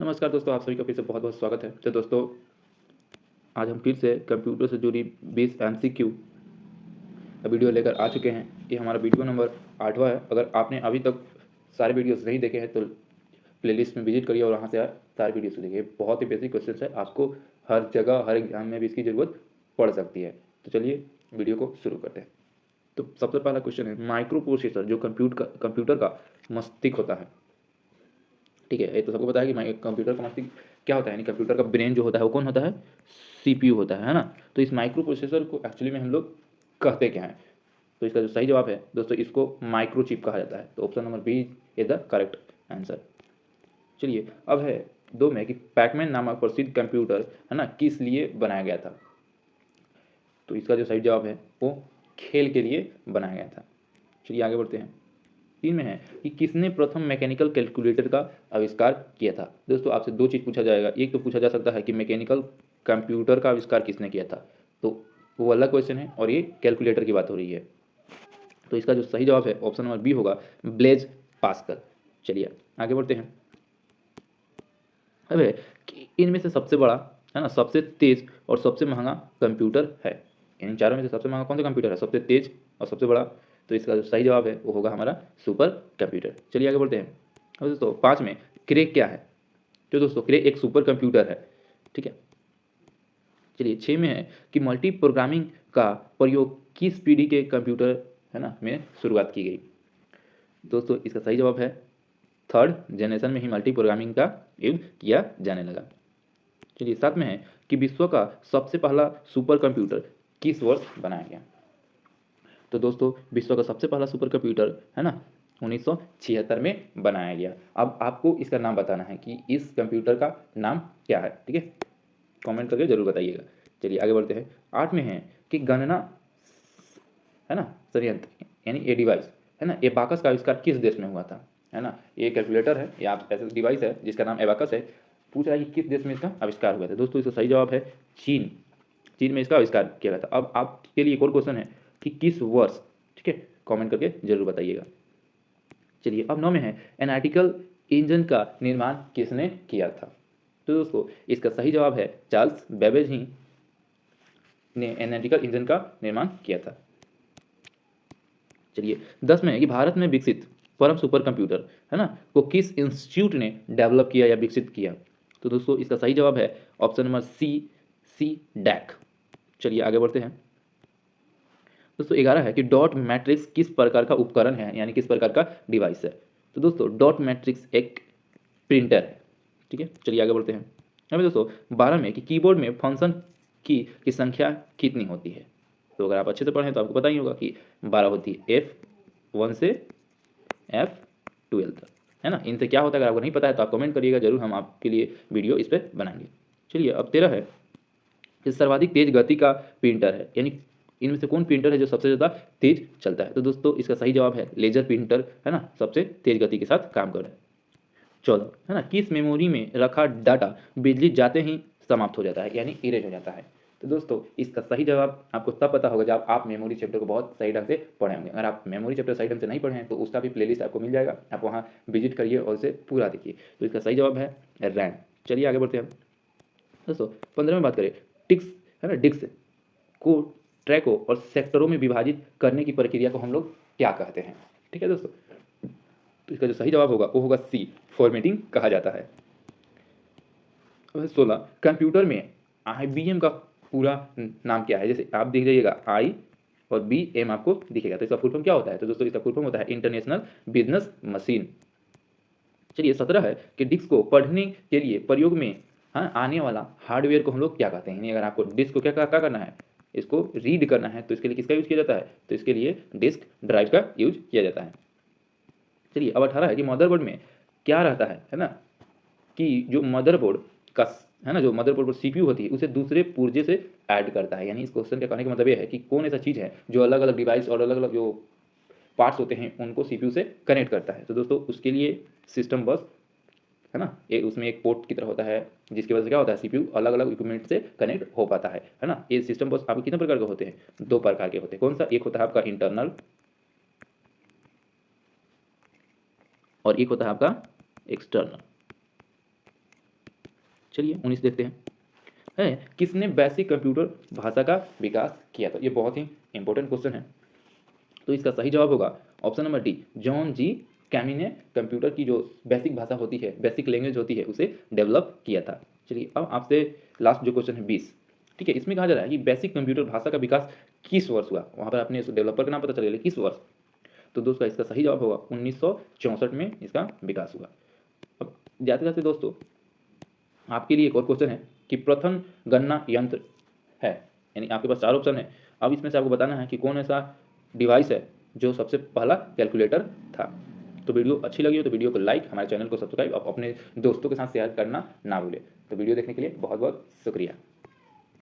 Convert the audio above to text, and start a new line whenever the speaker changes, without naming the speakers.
नमस्कार दोस्तों, आप सभी का फिर से बहुत बहुत स्वागत है। तो दोस्तों, आज हम फिर से कंप्यूटर से जुड़ी 20 एमसीक्यू का वीडियो लेकर आ चुके हैं। ये हमारा वीडियो नंबर 8वां है। अगर आपने अभी तक सारे वीडियोस नहीं देखे हैं तो प्लेलिस्ट में विजिट करिए और वहाँ से सारे वीडियोस देखिए। बहुत ही बेसिक क्वेश्चन है, आपको हर जगह हर एग्जाम में भी इसकी ज़रूरत पड़ सकती है। तो चलिए वीडियो को शुरू करते हैं। तो सबसे पहला क्वेश्चन है, माइक्रो प्रोसेसर जो कंप्यूटर का मस्तिष्क होता है। ठीक है, ये तो सबको पता है कि कंप्यूटर का मस्तिष्क क्या होता है, यानी कंप्यूटर का ब्रेन जो होता है वो कौन होता है, सीपीयू होता है ना। तो इस माइक्रो प्रोसेसर को एक्चुअली में हम लोग कहते क्या है, तो इसका जो सही जवाब है दोस्तों, इसको माइक्रोचिप कहा जाता है। तो option number B is the correct answer. चलिए अब है 2 में कि पैकमैन नामक प्रसिद्ध कंप्यूटर है ना किस लिए बनाया गया था। तो इसका जो सही जवाब है वो खेल के लिए बनाया गया था। चलिए आगे बढ़ते हैं। 3 में है कि किसने प्रथम मैकेनिकल कैलकुलेटर का आविष्कार किया था। दोस्तों आपसे 2 चीज़ पूछा जाएगा। एक तो पूछा जा सकता है कि मैकेनिकल कंप्यूटर का आविष्कार किसने किया था, तो वो अलग क्वेश्चन है, और ये कैलकुलेटर की बात हो रही है। तो इसका जो सही जवाब है ऑप्शन नंबर बी होगा, ब्लेज पास्कल। चलिए आगे बढ़ते हैं। अब है कि इनमें से सबसे बड़ा है ना, सबसे तेज और सबसे महंगा कंप्यूटर है। इन चारों में से सबसे महंगा कौन सा कंप्यूटर है, सबसे तेज और सबसे बड़ा। तो इसका जो सही जवाब है वो होगा हमारा सुपर कंप्यूटर। चलिए आगे बढ़ते हैं। अब दोस्तों 5 में क्रे क्या है। तो दोस्तों क्रे एक सुपर कंप्यूटर है। ठीक है। चलिए 6 में है कि मल्टी प्रोग्रामिंग का प्रयोग किस पीढ़ी के कंप्यूटर है ना में शुरुआत की गई। दोस्तों इसका सही जवाब है 3rd जनरेशन में ही मल्टी प्रोग्रामिंग का यूज किया जाने लगा। चलिए 7 में है कि विश्व का सबसे पहला सुपर कंप्यूटर किस वर्ष बनाया गया। तो दोस्तों विश्व का सबसे पहला सुपर कंप्यूटर है ना 1976 में बनाया गया। अब आपको इसका नाम बताना है कि इस कंप्यूटर का नाम क्या है। ठीक है, कमेंट करके जरूर बताइएगा। चलिए आगे बढ़ते हैं। 8 में है कि गणना है ना संयंत्र यानी ये डिवाइस है ना, एबाकस का आविष्कार किस देश में हुआ था। है ना, ये कैलकुलेटर है या ऐसा डिवाइस है जिसका नाम एबाकस है। पूछ रहा है कि किस देश में इसका आविष्कार हुआ था। दोस्तों इसका सही जवाब है चीन। चीन में इसका आविष्कार किया गया था। अब आपके लिए एक और क्वेश्चन है कि किस वर्ष। ठीक है, कमेंट करके जरूर बताइएगा। चलिए अब 9 में है एनालिटिकल इंजन का निर्माण किसने किया था। तो दोस्तों इसका सही जवाब है चार्ल्स बेबेज ही ने एनालिटिकल इंजन का निर्माण किया था। चलिए 10 में है कि भारत में विकसित परम सुपर कंप्यूटर है ना को किस इंस्टीट्यूट ने डेवलप किया या विकसित किया। तो दोस्तों इसका सही जवाब है ऑप्शन नंबर सी डैक। चलिए आगे बढ़ते हैं। दोस्तों 11 है कि डॉट मैट्रिक्स किस प्रकार का उपकरण है, यानी किस प्रकार का डिवाइस है। तो दोस्तों डॉट मैट्रिक्स एक प्रिंटर है। ठीक है, चलिए आगे बढ़ते हैं। अभी दोस्तों 12 में कि कीबोर्ड में फंक्शन की संख्या कितनी होती है। तो अगर आप अच्छे से पढ़ें तो आपको पता ही होगा कि 12 होती है, F1 से F12 तक है ना। इनसे क्या होता है अगर आपको नहीं पता है तो आप कमेंट करिएगा जरूर, हम आपके लिए वीडियो इस पर बनाएंगे। चलिए अब 13 है कि सर्वाधिक तेज गति का प्रिंटर है, यानी इनमें से कौन प्रिंटर है जो सबसे ज़्यादा तेज चलता है। तो दोस्तों इसका सही जवाब है लेजर प्रिंटर है ना, सबसे तेज गति के साथ काम कर रहा है। 14 है ना, किस मेमोरी में रखा डाटा बिजली जाते ही समाप्त हो जाता है, यानी इरेज हो जाता है। तो दोस्तों इसका सही जवाब आपको तब पता होगा जब आप मेमोरी चैप्टर को बहुत सही ढंग से पढ़े होंगे। अगर आप मेमोरी चैप्टर सही ढंग से नहीं पढ़े हैं तो उसका भी प्लेलिस्ट आपको मिल जाएगा, आप वहाँ विजिट करिए और उसे पूरा देखिए। तो इसका सही जवाब है रैम। चलिए आगे बढ़ते हैं दोस्तों। 15 में बात करें टिक्स है ना, डिस्क को ट्रैकों और सेक्टरों में विभाजित करने की प्रक्रिया को हम लोग क्या कहते हैं। ठीक है दोस्तों, तो इसका जो सही जवाब होगा वो होगा सी, फॉर्मेटिंग कहा जाता है। 16 कंप्यूटर में IBM का पूरा नाम क्या है। जैसे आप देख जाइएगा आई और BM आपको दिखेगा, तो इसका फुल फॉर्म क्या होता है। तो दोस्तों इसका फुल फॉर्म होता है इंटरनेशनल बिजनेस मशीन। चलिए 17 है कि डिस्क को पढ़ने के लिए प्रयोग में हाँ आने वाला हार्डवेयर को हम लोग क्या कहते हैं। यानी अगर आपको डिस्क को क्या करना है, इसको रीड करना है, तो इसके लिए किसका यूज किया जाता है। तो इसके लिए डिस्क ड्राइव का यूज किया जाता है। चलिए अब 18 है कि मदरबोर्ड में क्या रहता है ना, कि जो मदरबोर्ड का है ना, जो मदरबोर्ड पर CPU होती है उसे दूसरे पुर्जे से ऐड करता है। यानी इस क्वेश्चन के कहने का मतलब ये है कि कौन ऐसा चीज़ है जो अलग अलग डिवाइस और अलग अलग जो पार्ट्स होते हैं उनको CPU से कनेक्ट करता है। तो दोस्तों उसके लिए सिस्टम बस है ना, एक उसमें एक पोर्ट की तरह होता है जिसकी वजह से क्या होता है CPU अलग अलग इक्विपमेंट से कनेक्ट हो पाता है ना। ये सिस्टम बस आपके कितने प्रकार के होते हैं, 2 प्रकार के होते हैं। कौन सा, एक होता है आपका इंटरनल और एक होता है आपका एक्सटर्नल। चलिए 19 देखते हैं। है किसने बेसिक कंप्यूटर भाषा का विकास किया था? ये बहुत ही इंपॉर्टेंट क्वेश्चन है। तो इसका सही जवाब होगा ऑप्शन नंबर डी, जॉन जी कैमी ने कंप्यूटर की जो बेसिक भाषा होती है, बेसिक लैंग्वेज होती है, उसे डेवलप किया था। चलिए अब आपसे लास्ट जो क्वेश्चन है 20, ठीक है, इसमें कहा जा रहा है कि बेसिक कंप्यूटर भाषा का विकास किस वर्ष हुआ? वहाँ पर आपने इस डेवलपर का नाम पता चलेगा, किस वर्ष? तो दोस्तों इसका सही जवाब होगा 1964 में इसका विकास हुआ। अब जाते जाते दोस्तों आपके लिए एक और क्वेश्चन है कि प्रथम गणना यंत्र है, यानी आपके पास 4 ऑप्शन है। अब इसमें से आपको बताना है कि कौन ऐसा डिवाइस है जो सबसे पहला कैलकुलेटर था। तो वीडियो अच्छी लगी हो तो वीडियो को लाइक, हमारे चैनल को सब्सक्राइब और अपने दोस्तों के साथ शेयर करना ना भूलें। तो वीडियो देखने के लिए बहुत बहुत शुक्रिया।